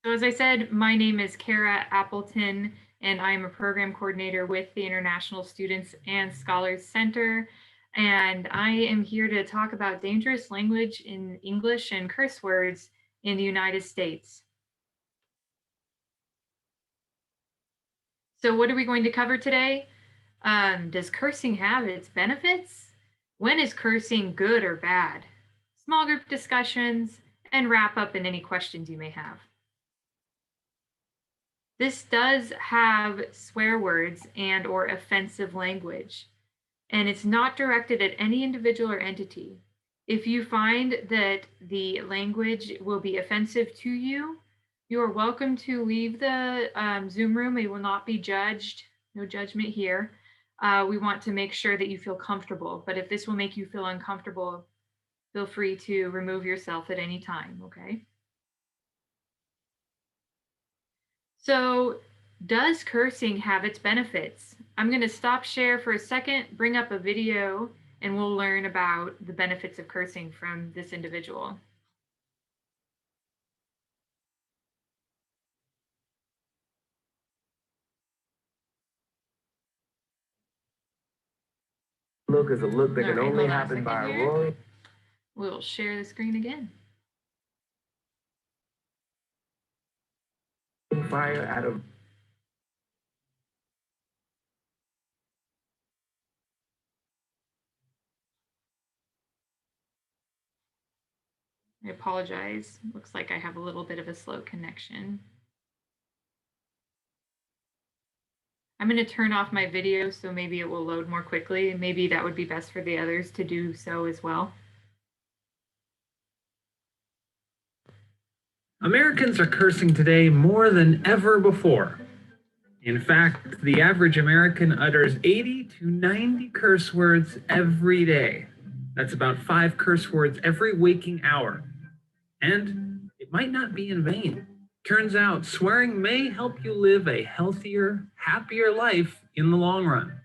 So as I said, my name is Kara Appleton, and I'm a program coordinator with the International Students and Scholars Center. And I am here to talk about dangerous language in English and curse words in the United States. So what are we going to cover today? Does cursing have its benefits? When is cursing good or bad? Small group discussions, and wrap up in any questions you may have. This does have swear words and or offensive language, and it's not directed at any individual or entity. If you find that the language will be offensive to you, you are welcome to leave the Zoom room. It will not be judged. No judgment here. We want to make sure that you feel comfortable, but if this will make you feel uncomfortable, feel free to remove yourself at any time, okay? So, does cursing have its benefits? I'm going to stop share for a second, bring up a video, and we'll learn about the benefits of cursing from this individual. Look is a look that can only happen by a roaring. We'll share the screen again. Fire out of. I apologize. Looks like I have a little bit of a slow connection. I'm going to turn off my video so maybe it will load more quickly, and maybe that would be best for the others to do so as well. Americans are cursing today more than ever before. In fact, the average American utters 80 to 90 curse words every day. That's about 5 curse words every waking hour. And it might not be in vain. Turns out swearing may help you live a healthier, happier life in the long run.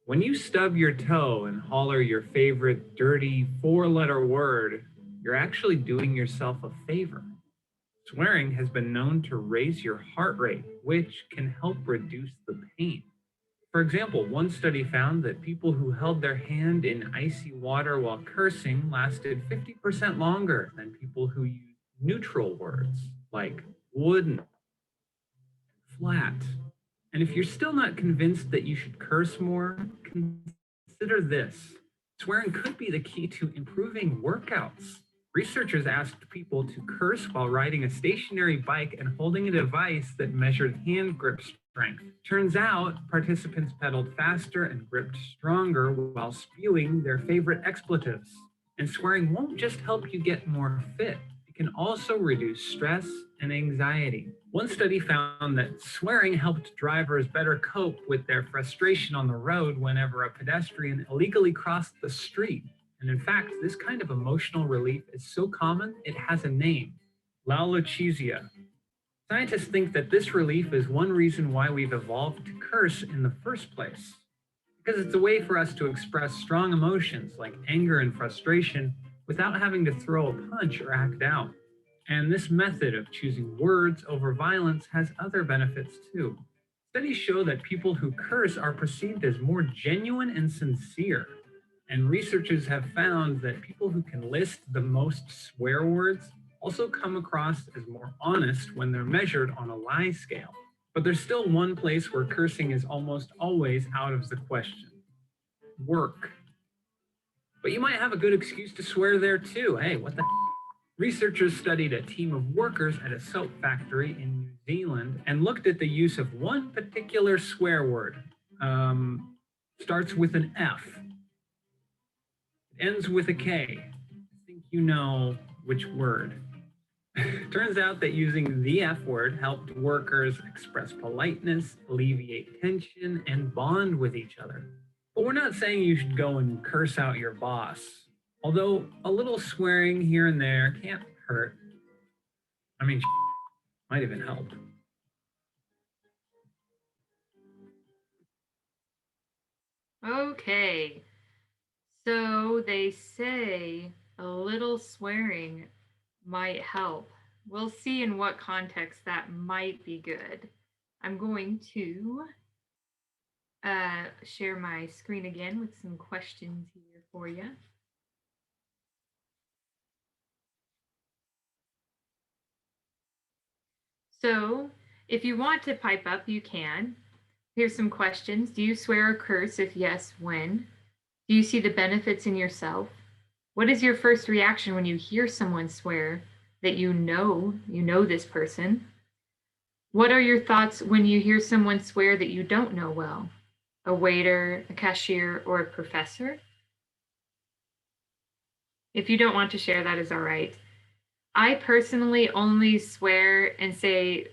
When you stub your toe and holler your favorite dirty 4-letter word, you're actually doing yourself a favor. Swearing has been known to raise your heart rate, which can help reduce the pain. For example, one study found that people who held their hand in icy water while cursing lasted 50% longer than people who used neutral words like wooden, flat. And if you're still not convinced that you should curse more, consider this. Swearing could be the key to improving workouts. Researchers asked people to curse while riding a stationary bike and holding a device that measured hand grip strength. Turns out, participants pedaled faster and gripped stronger while spewing their favorite expletives. And swearing won't just help you get more fit, it can also reduce stress and anxiety. One study found that swearing helped drivers better cope with their frustration on the road whenever a pedestrian illegally crossed the street. And in fact, this kind of emotional relief is so common, it has a name: lalachisia. Scientists think that this relief is one reason why we've evolved to curse in the first place. Because it's a way for us to express strong emotions like anger and frustration without having to throw a punch or act out. And this method of choosing words over violence has other benefits too. Studies show that people who curse are perceived as more genuine and sincere. And researchers have found that people who can list the most swear words also come across as more honest when they're measured on a lie scale. But there's still one place where cursing is almost always out of the question: work. But you might have a good excuse to swear there too. Hey, what the? Researchers studied a team of workers at a soap factory in New Zealand and looked at the use of one particular swear word. Starts with an F, ends with a K. I think you know which word. Turns out that using the F word helped workers express politeness, alleviate tension, and bond with each other. But we're not saying you should go and curse out your boss, although a little swearing here and there can't hurt. I mean, might even help. Okay, so they say a little swearing might help. We'll see in what context that might be good. I'm going to share my screen again with some questions here for you. So if you want to pipe up, you can. Here's some questions. Do you swear or curse? If yes, when? Do you see the benefits in yourself? What is your first reaction when you hear someone swear that you know this person? What are your thoughts when you hear someone swear that you don't know well? A waiter, a cashier, or a professor? If you don't want to share, that is all right. I personally only swear and say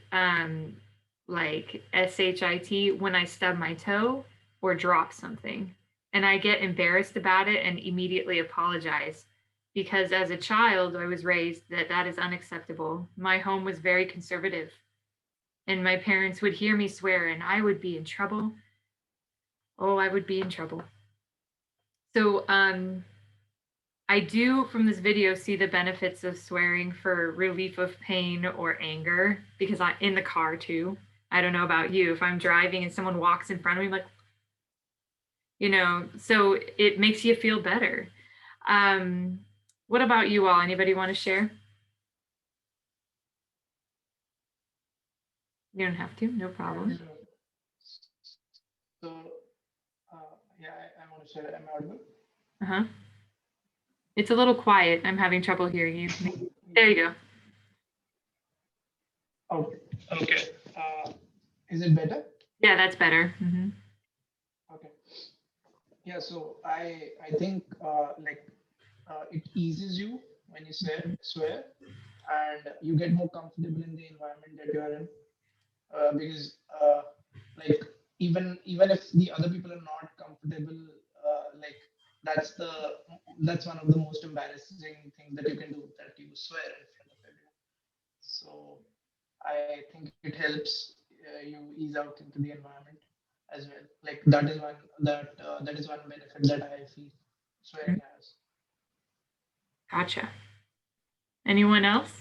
like SHIT when I stub my toe or drop something. And I get embarrassed about it and immediately apologize because as a child, I was raised that that is unacceptable. My home was very conservative and my parents would hear me swear and I would be in trouble. Oh, I would be in trouble. So I do from this video see the benefits of swearing for relief of pain or anger because I'm in the car too. I don't know about you. If I'm driving and someone walks in front of me, like, so it makes you feel better. What about you all? Anybody want to share? You don't have to, no problem. So, yeah, I want to share. Am I audible? Uh-huh. It's a little quiet. I'm having trouble hearing you. There you go. Okay. Okay. Is it better? Yeah, that's better. Okay. Yeah. So I think it eases you when you swear, and you get more comfortable in the environment that you are in, because like even if the other people are not comfortable, like that's the that's one of the most embarrassing things that you can do, that you swear in front of everyone. So I think it helps you ease out into the environment as well. Like that is one benefit that I feel swearing has. Gotcha. Anyone else?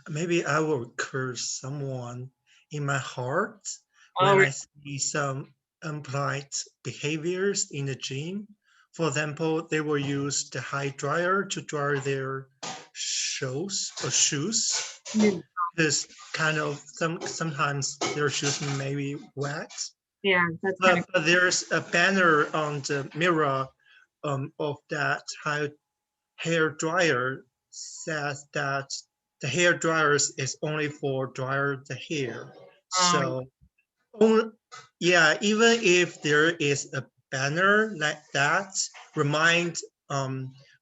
Maybe I will curse someone in my heart Oh, when I see some impolite behaviors in the gym. For example, they will use the high dryer to dry their shoes because kind of sometimes their shoes may be wet. yeah, that's kind of But there's a banner on the mirror of that hair dryer says that the hair dryers is only for dryer the hair. So, yeah, even if there is a banner like that, remind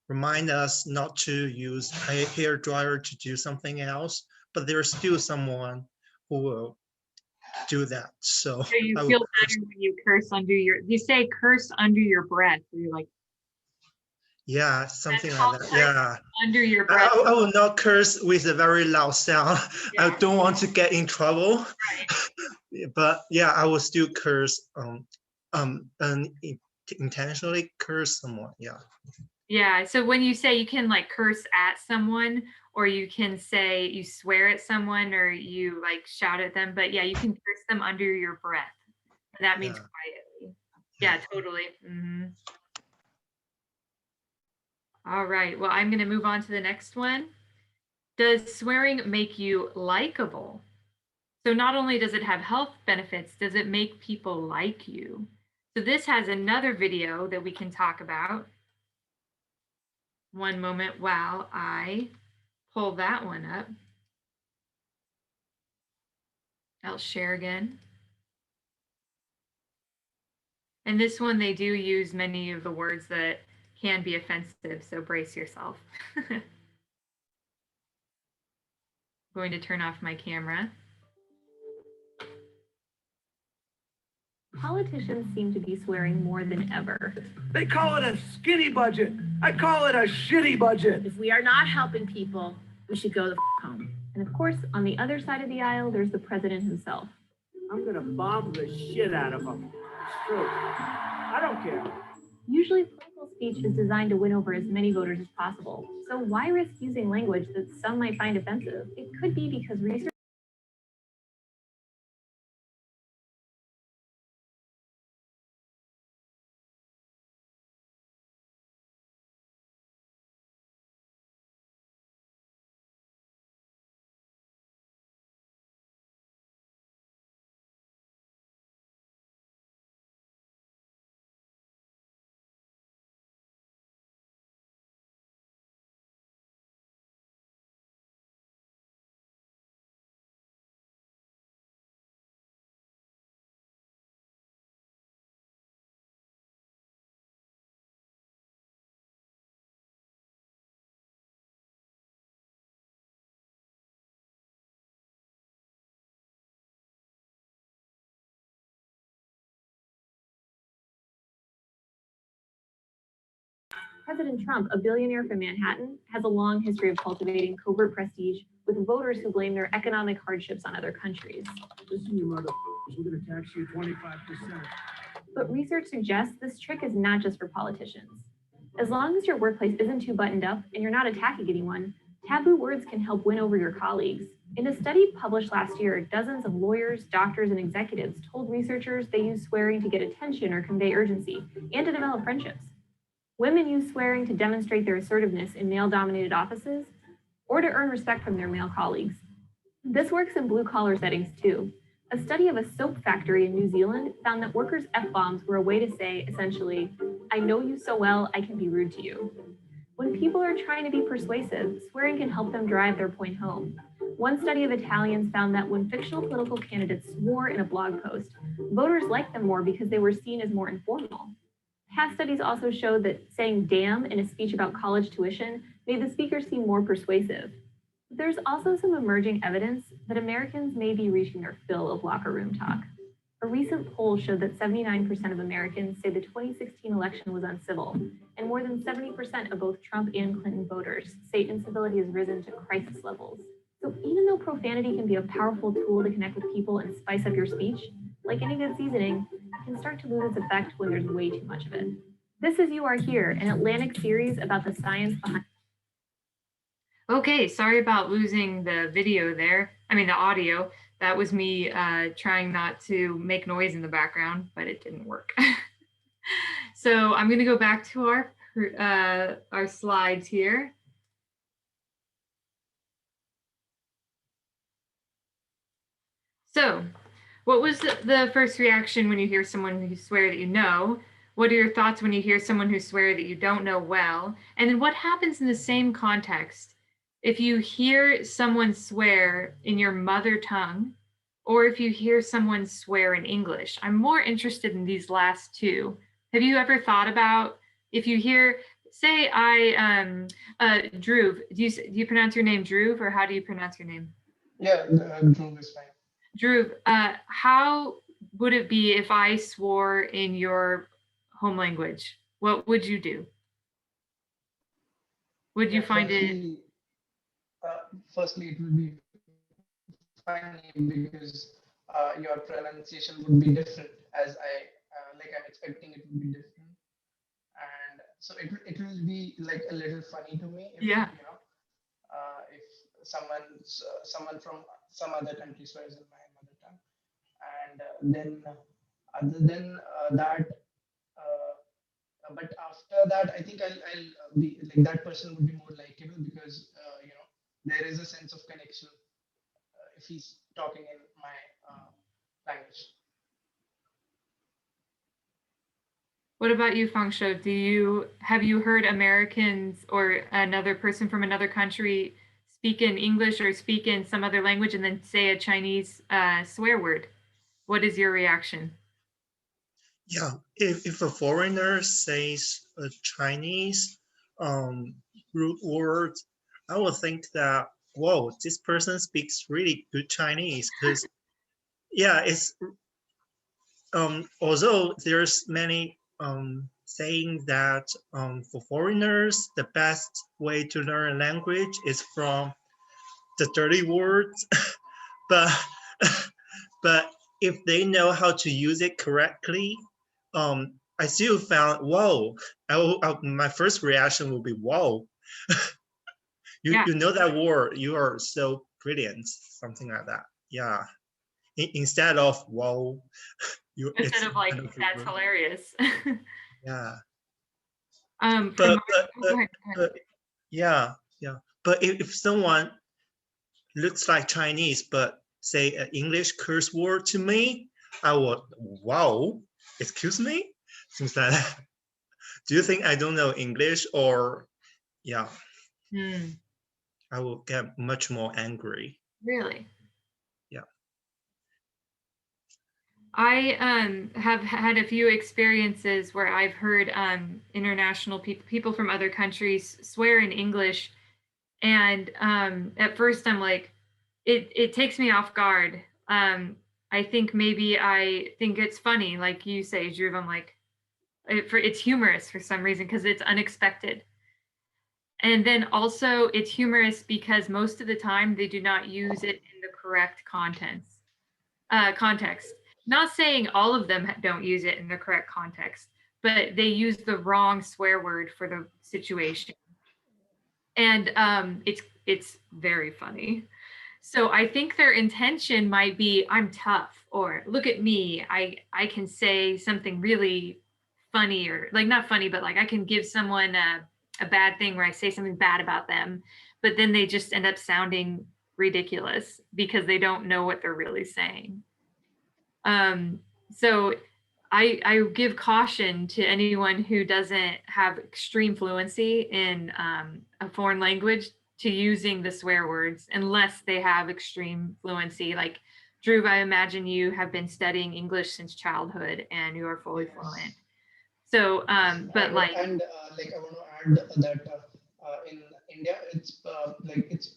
remind us not to use a hair dryer to do something else. But there's still someone who will do that. So you I would feel better when you curse under you say curse under your breath, where you're like, yeah, something like that. Yeah. under your breath. I will not curse with a very loud sound. Yeah. I don't want to get in trouble. Right. But yeah, I will still curse and intentionally curse someone. Yeah. Yeah. So when you say you can like curse at someone, or you can say you swear at someone, or you like shout at them, but yeah, you can curse them under your breath. That means Yeah. quietly. Yeah, totally. All right. Well, I'm going to move on to the next one. Does swearing make you likable? So not only does it have health benefits, does it make people like you? So this has another video that we can talk about. One moment while I pull that one up. I'll share again. And this one, they do use many of the words that can be offensive, so brace yourself. I'm going to turn off my camera. Politicians seem to be swearing more than ever. They call it a skinny budget. I call it a shitty budget. If we are not helping people, we should go the home. And of course, on the other side of the aisle, there's the president himself. I'm gonna bomb the shit out of them. It's true. I don't care. Usually, political speech is designed to win over as many voters as possible. So why risk using language that some might find offensive? It could be because research President Trump, a billionaire from Manhattan, has a long history of cultivating covert prestige with voters who blame their economic hardships on other countries. Listen, you motherfuckers, we're going to tax you 25%. But research suggests this trick is not just for politicians. As long as your workplace isn't too buttoned up and you're not attacking anyone, taboo words can help win over your colleagues. In a study published last year, dozens of lawyers, doctors, and executives told researchers they use swearing to get attention or convey urgency and to develop friendships. Women use swearing to demonstrate their assertiveness in male-dominated offices or to earn respect from their male colleagues. This works in blue-collar settings too. A study of a soap factory in New Zealand found that workers' F-bombs were a way to say, essentially, I know you so well, I can be rude to you. When people are trying to be persuasive, swearing can help them drive their point home. One study of Italians found that when fictional political candidates swore in a blog post, voters liked them more because they were seen as more informal. Past studies also showed that saying damn in a speech about college tuition made the speaker seem more persuasive. There's also some emerging evidence that Americans may be reaching their fill of locker room talk. A recent poll showed that 79% of Americans say the 2016 election was uncivil, and more than 70% of both Trump and Clinton voters say incivility has risen to crisis levels. So even though profanity can be a powerful tool to connect with people and spice up your speech, like any good seasoning, it can start to lose its effect when there's way too much of it. This is You Are Here, an Atlantic series about the science behind. Okay, sorry about losing the video there. I mean, the audio. That was me trying not to make noise in the background, but it didn't work. So I'm going to go back to our slides here. So, what was the first reaction when you hear someone who swear that you know? What are your thoughts when you hear someone who swear that you don't know well? And then what happens in the same context if you hear someone swear in your mother tongue, or if you hear someone swear in English? I'm more interested in these last two. Have you ever thought about if you hear, say Dhruv, do you pronounce your name Dhruv, or how do you pronounce your name? Yeah, Dhruv is fine. Dhruv, how would it be if I swore in your home language? What would you do? Would you find it? Firstly, it will be funny because your pronunciation would be different, as I'm expecting it would be different, and so it will be like a little funny to me if Yeah. if someone from some other country swears in my mother tongue, and then other than that. But after that, I think I'll be like that person would be more likable because there is a sense of connection if he's talking in my language. What about you, Fangsho? Have you heard Americans or another person from another country speak in English or speak in some other language and then say a Chinese swear word? What is your reaction? Yeah, if a foreigner says a Chinese root word, I would think that, whoa, this person speaks really good Chinese. Because yeah, it's although there's many saying that for foreigners the best way to learn a language is from the dirty words, but but if they know how to use it correctly, I still found whoa. My first reaction will be whoa. Yeah. You know that word. You are so brilliant. Something like that. Yeah. Instead of whoa, Instead it's of like, kind of that's hilarious. yeah. From But go ahead, go ahead. but yeah, yeah. But if someone looks like Chinese but say an English curse word to me, I would wow. Excuse me. Things like that. Do you think I don't know English or yeah? Hmm, I will get much more angry. really? Yeah. I have had a few experiences where I've heard international people from other countries swear in English, and at first I'm like, it takes me off guard. I think maybe I think it's funny, like you say, Dhruv. I'm like, it's humorous for some reason because it's unexpected. And then also it's humorous because most of the time they do not use it in the correct context. Not saying all of them don't use it in the correct context, but they use the wrong swear word for the situation. And it's very funny. So I think their intention might be, I'm tough, or look at me, I can say something really funny, or like not funny, but like I can give someone a bad thing where I say something bad about them, but then they just end up sounding ridiculous because they don't know what they're really saying. So I give caution to anyone who doesn't have extreme fluency in a foreign language to using the swear words unless they have extreme fluency. Like Dhruv, I imagine you have been studying English since childhood and you are fully fluent. So, but like, like I want to add that in India, it's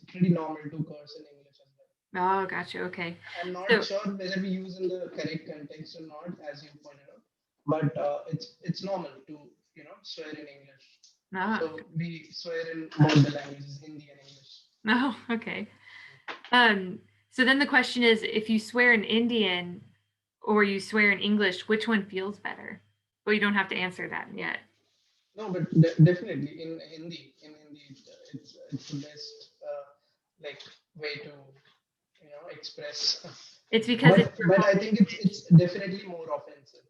pretty normal to curse in English as well. oh, gotcha. Okay. I'm not So, sure whether we use in the correct context or not, as you pointed out, but it's normal to swear in English. ah, So we swear in both the languages, Hindi and English. oh, okay. So then the question is, if you swear in Indian or you swear in English, which one feels better? Well, you don't have to answer that yet. No, but definitely in Hindi, it's the best like way to express. It's because it's your But I home think language. it's definitely more offensive.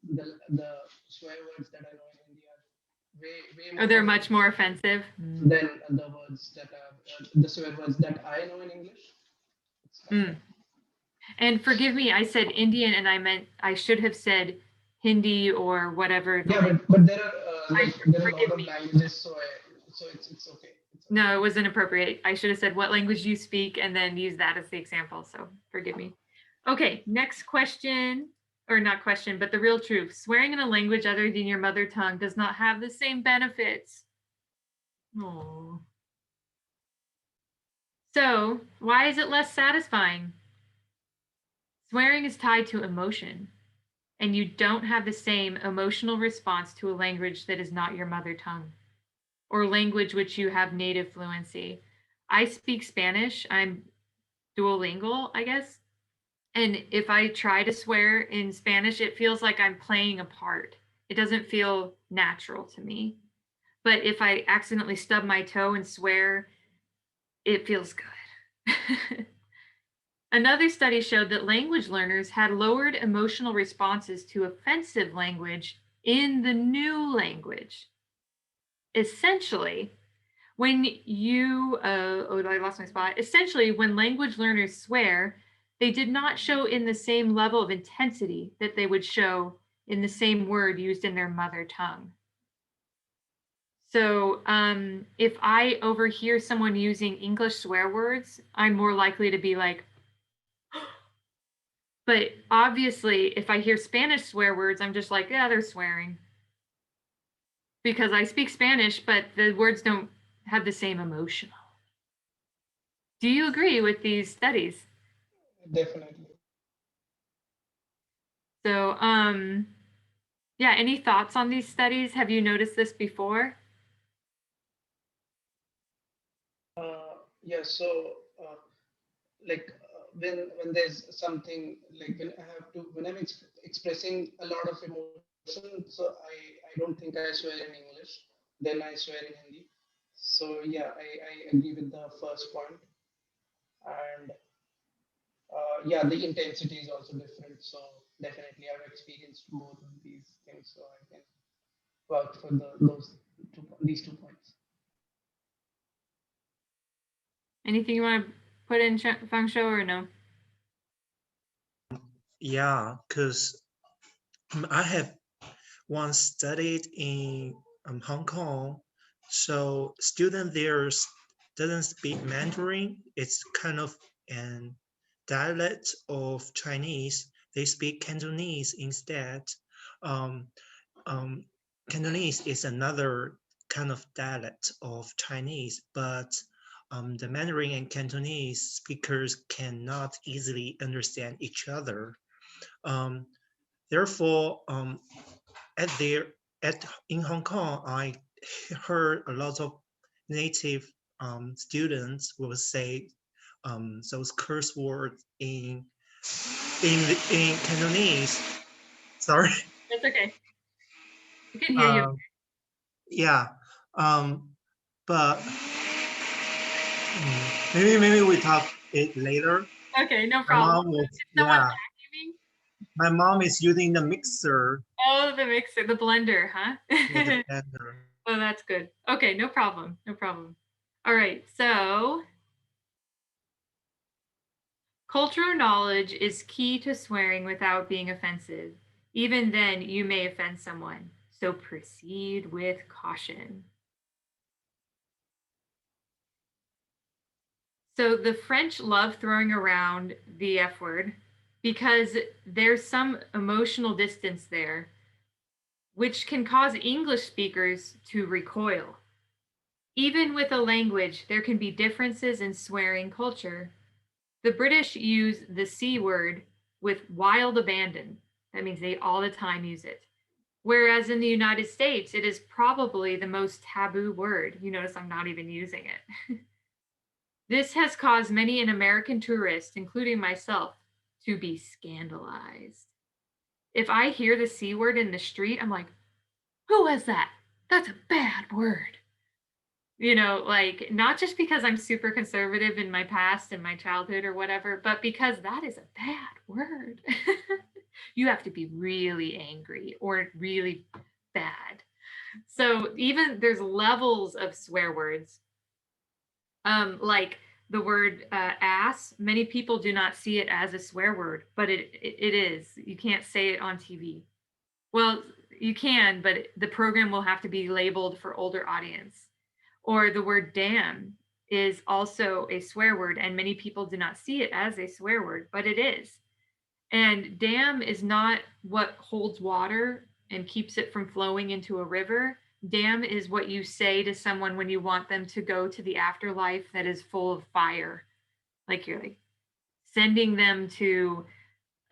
The swear words that I know in India are way Oh, more they're much more offensive offensive. than the words that are the swear words that I know in English. It's like Mm. And forgive me, I said Indian and I meant I should have said Hindi or whatever the yeah, language. but there are there are a lot Forgive of me. languages, so it's okay. It's okay. No, it wasn't appropriate. I should have said what language you speak and then use that as the example. So forgive me. Okay, next question, or not question, but the real truth. Swearing in a language other than your mother tongue does not have the same benefits. Oh. So, why is it less satisfying? Swearing is tied to emotion, and you don't have the same emotional response to a language that is not your mother tongue or language which you have native fluency. I speak Spanish. I'm duolingual, I guess. And if I try to swear in Spanish, it feels like I'm playing a part. It doesn't feel natural to me. But if I accidentally stub my toe and swear, it feels good. Another study showed that language learners had lowered emotional responses to offensive language in the new language. Essentially, when you, I lost my spot. Essentially, when language learners swear, they did not show in the same level of intensity that they would show in the same word used in their mother tongue. So, if I overhear someone using English swear words, I'm more likely to be like, but obviously, if I hear Spanish swear words, I'm just like, yeah, they're swearing. Because I speak Spanish, but the words don't have the same emotion. Do you agree with these studies? Definitely. So, yeah, any thoughts on these studies? Have you noticed this before? Yeah, so when there's something like when I have to when I'm expressing a lot of emotion person, so I don't think I swear in English. Then I swear in Hindi. So yeah, I agree with the first point. And yeah, the intensity is also different. So definitely, I've experienced both of these things, so I can vouch for these 2 points. Anything you want to put in, Feng Shou, or no? Yeah, because I have once studied in Hong Kong, so student there doesn't speak Mandarin. It's kind of an dialect of Chinese. They speak Cantonese instead. Um, um, Cantonese is another kind of dialect of Chinese, but the Mandarin and Cantonese speakers cannot easily understand each other. Um, Therefore, at there at in Hong Kong, I heard a lot of native students will say those curse words in Cantonese. Sorry. That's okay. I can hear you. Yeah. But maybe we talk it later. Okay, no My problem. mom was, Is someone yeah. vacuuming? My mom is using the mixer. Oh, the mixer, the blender, huh? Yeah, the blender. Oh, that's good. Okay, no problem. No problem. All right, so cultural knowledge is key to swearing without being offensive. Even then, you may offend someone. So proceed with caution. So the French love throwing around the F word because there's some emotional distance there, which can cause English speakers to recoil. Even with a language, there can be differences in swearing culture. The British use the C word with wild abandon. That means they all the time use it. Whereas in the United States, it is probably the most taboo word. You notice I'm not even using it. This has caused many an American tourist, including myself, to be scandalized. If I hear the C word in the street, I'm like, who was that? That's a bad word. You know, like not just because I'm super conservative in my past and my childhood or whatever, but because that is a bad word. You have to be really angry or really bad. So even there's levels of swear words. Like the word ass, many people do not see it as a swear word, but it is. You can't say it on TV. Well, you can, but the program will have to be labeled for older audience. Or the word damn is also a swear word, and many people do not see it as a swear word, but it is. And dam is not what holds water and keeps it from flowing into a river. Dam is what you say to someone when you want them to go to the afterlife that is full of fire. Like you're like sending them to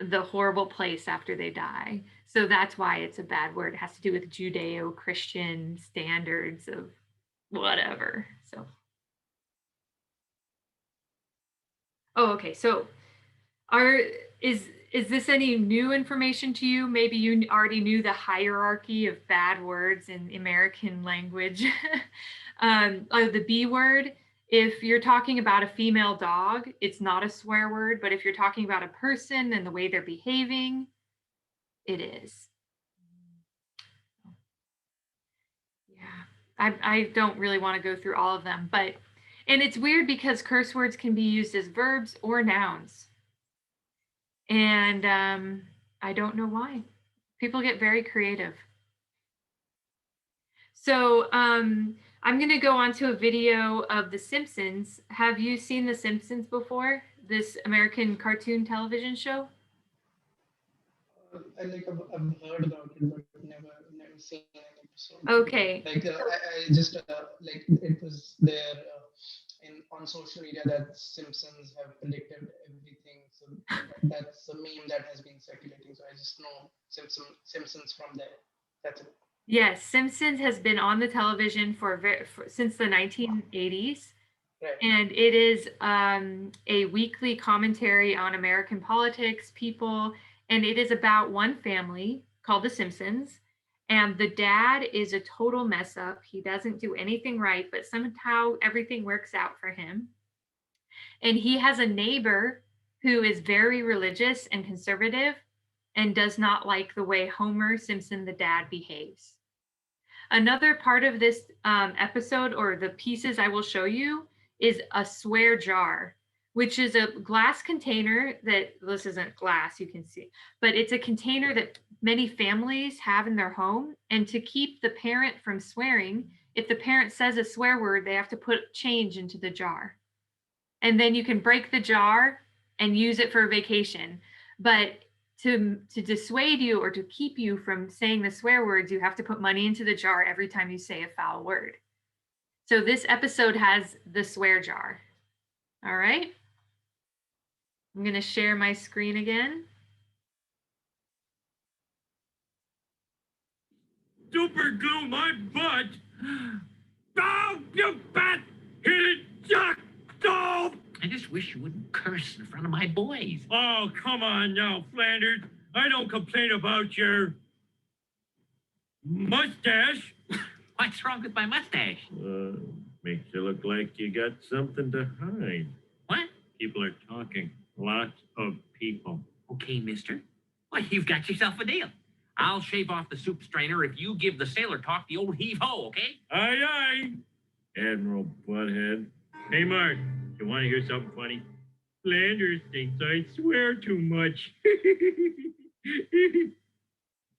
the horrible place after they die. So that's why it's a bad word. It has to do with Judeo-Christian standards of whatever. So oh, okay. So are is this any new information to you? Maybe you already knew the hierarchy of bad words in American language. The B word, if you're talking about a female dog, it's not a swear word, but if you're talking about a person and the way they're behaving, it is. Yeah, I don't really want to go through all of them, but and it's weird because curse words can be used as verbs or nouns. And I don't know why. People get very creative. So I'm going to go on to a video of The Simpsons. Have you seen The Simpsons before? This American cartoon television show? I've heard about it, but never seen an episode. Okay. Like I just like it was there in on social media that Simpsons have predicted everything. So that's a meme that has been circulating. So I just know Simpsons from there. That's it. Yes, Simpsons has been on the television since the 1980s. Right. And it is a weekly commentary on American politics, people, and it is about one family called The Simpsons. And the dad is a total mess up. He doesn't do anything right, but somehow everything works out for him. And he has a neighbor who is very religious and conservative and does not like the way Homer Simpson, the dad, behaves. Another part of this episode, or the pieces I will show you, is a swear jar, which is a glass container that, this isn't glass, you can see, but it's a container that many families have in their home. And to keep the parent from swearing, if the parent says a swear word, they have to put change into the jar. And then you can break the jar and use it for a vacation. But to dissuade you or to keep you from saying the swear words, you have to put money into the jar every time you say a foul word. So this episode has the swear jar. All right. I'm going to share my screen again. Super glue my butt. Oh, you bat! Hit it, Jack! Oh! I just wish you wouldn't curse in front of my boys. Oh, come on now, Flanders. I don't complain about your mustache. What's wrong with my mustache? Makes you look like you got something to hide. What? People are talking. Lots of people. Okay, mister. Well, you've got yourself a deal. I'll shave off the soup strainer if you give the sailor talk the old heave-ho, okay? Aye, aye. Admiral Butthead. Hey, Mark, you want to hear something funny? Flanders thinks I swear too much.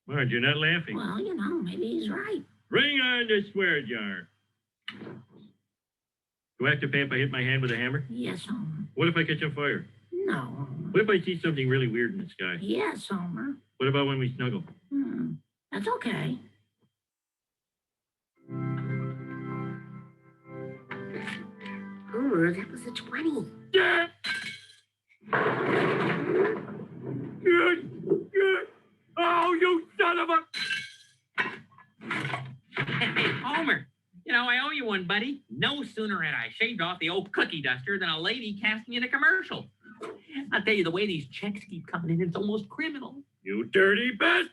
Marge, you're not laughing. Well, you know, maybe he's right. Bring on the swear jar. Do I have to pay if I hit my hand with a hammer? Yes, Homer. What if I catch on fire? No, Homer. What if I see something really weird in the sky? Yes, Homer. What about when we snuggle? That's okay. Homer, that was a 20. Yeah! Oh, you son of a... Hey, Homer, you know, I owe you one, buddy. No sooner had I shaved off the old cookie duster than a lady cast me in a commercial. I'll tell you, the way these checks keep coming in, it's almost criminal. You dirty bastard!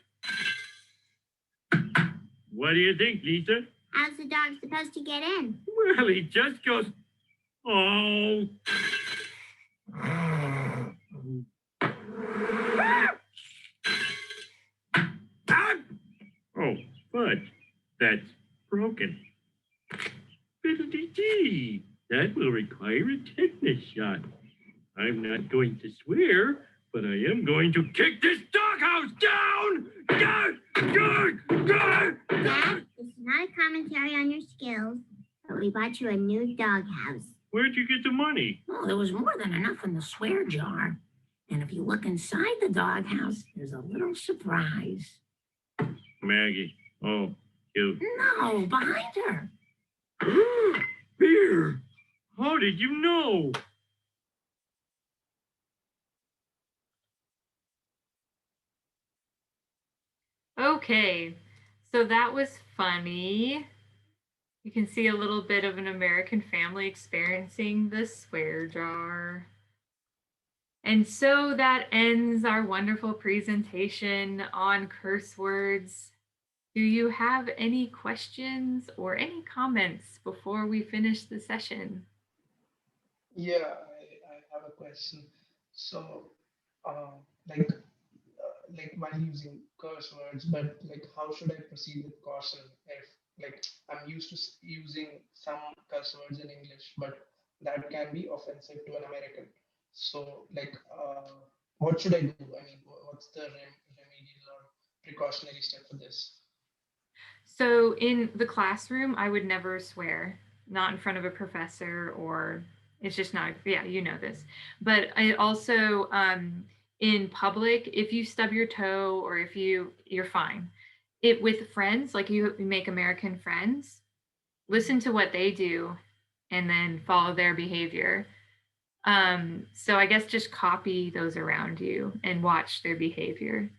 What do you think, Lisa? How's the dog supposed to get in? Well, he just goes, oh. Oh, fudge. That's broken. Fiddle-dee-dee. That will require a tetanus shot. I'm not going to swear, but I am going to kick this doghouse down! Dad, this is not a commentary on your skills, but we bought you a new doghouse. Where'd you get the money? Oh, there was more than enough in the swear jar. And if you look inside the doghouse, there's a little surprise. Maggie. Oh, cute. No, behind her. Beer! How did you know? Okay, so that was funny. You can see a little bit of an American family experiencing the swear jar. And so that ends our wonderful presentation on curse words. Do you have any questions or any comments before we finish the session? Yeah, I have a question. So, like while using curse words, but like how should I proceed with caution if like I'm used to using some curse words in English, but that can be offensive to an American. So like, what should I do? I mean, what's the remedial or precautionary step for this? So in the classroom, I would never swear, not in front of a professor, or it's just not, yeah, you know this. But I also, in public, if you stub your toe or if you're fine. It with friends, like you make American friends, listen to what they do and then follow their behavior. So I guess just copy those around you and watch their behavior.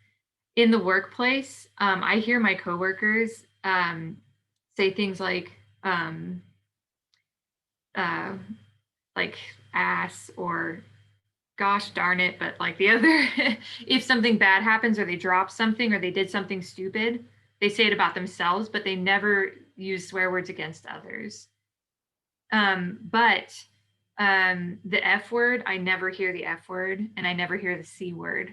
In the workplace, I hear my coworkers say things like ass or gosh darn it, but like the other, if something bad happens or they drop something or they did something stupid, they say it about themselves, but they never use swear words against others. But the F word, I never hear the F word, and I never hear the C word.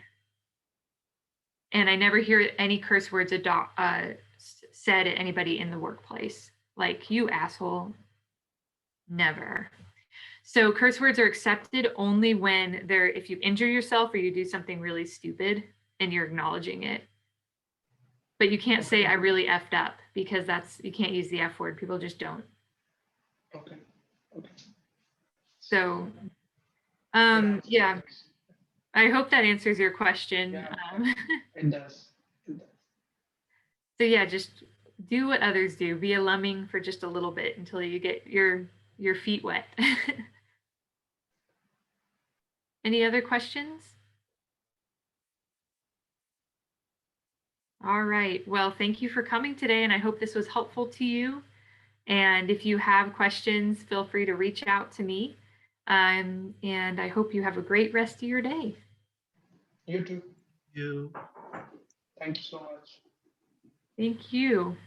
And I never hear any curse words said at anybody in the workplace. Like, you asshole, never. So curse words are accepted only when if you injure yourself or you do something really stupid and you're acknowledging it. But you can't say I really effed up, because you can't use the F word. People just don't. Okay. Okay. So, yeah, I hope that answers your question. Yeah, it does. It does. So yeah, just do what others do. Be a lemming for just a little bit until you get your feet wet. Any other questions? All right. Well, thank you for coming today, and I hope this was helpful to you. And if you have questions, feel free to reach out to me. And I hope you have a great rest of your day. You too. You. Thank you so much. Thank you.